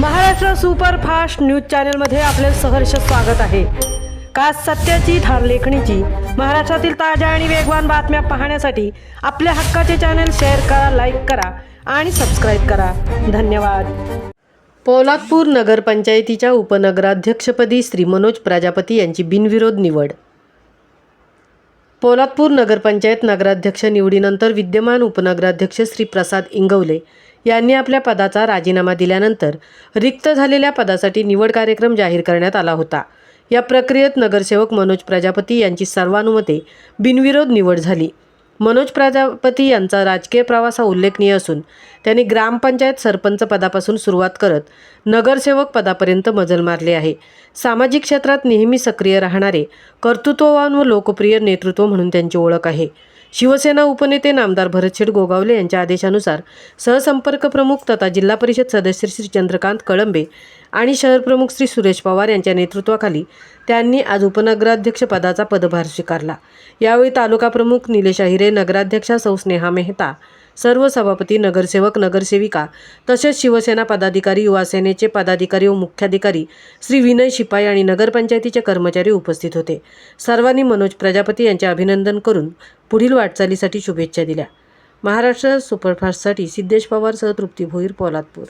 Maharashtra superfast news चॅनलमध्ये आपले सहर्ष स्वागत आहे। खास सत्याची थार लेखणीची महाराष्ट्रातील ताज्या आणि वेगवान बातम्या पाहण्यासाठी आपल्या हक्काचे चॅनल शेअर करा, लाईक करा आणि सबस्क्राईब करा। धन्यवाद। पोलादपूर नगरपंचायतीच्या उपनगराध्यक्षपदी श्री मनोज प्रजापती यांची बिनविरोध निवड। पोलादपूर नगरपंचायत नगराध्यक्ष निवडीनंतर विद्यमान उपनगराध्यक्ष श्री प्रसाद इंगवले यांनी आपल्या पदाचा राजीनामा दिल्यानंतर रिक्त झालेल्या पदासाठी निवड कार्यक्रम जाहीर करण्यात आला होता। या प्रक्रियेत नगरसेवक मनोज प्रजापती यांची सर्वानुमते बिनविरोध निवड झाली। मनोज प्रजापती यांचा राजकीय प्रवास उल्लेखनीय असून त्यांनी ग्रामपंचायत सरपंच पदापासून सुरुवात करत नगरसेवक पदापर्यंत मजल मारले आहे। सामाजिक क्षेत्रात नेहमी सक्रिय राहणारे कर्तृत्ववान व लोकप्रिय नेतृत्व म्हणून त्यांची ओळख आहे। शिवसेना उपनेते नामदार भरतशेठ गोगावले यांच्या आदेशानुसार सहसंपर्क प्रमुख तथा जिल्हा परिषद सदस्य श्री चंद्रकांत कळंबे आणि शहर प्रमुख श्री सुरेश पवार यांच्या नेतृत्वाखाली त्यांनी आज उपनगराध्यक्ष पदाचा पदभार स्वीकारला। यावेळी तालुका प्रमुख निलेश अहिरे, नगराध्यक्षा सौ स्नेहा मेहता, सर्व सभापती, नगरसेवक, नगरसेविका तसेच शिवसेना पदाधिकारी, युवा सेनेचे पदाधिकारी व मुख्याधिकारी श्री विनय शिपाई आणि नगरपंचायतीचे कर्मचारी उपस्थित होते। सर्वांनी मनोज प्रजापती यांचे अभिनंदन करून पुढील वाटचालीसाठी शुभेच्छा दिल्या। महाराष्ट्र सुपरफास्टसाठी सिद्धेश पवारसह तृप्ती भोईर, पोलादपूर।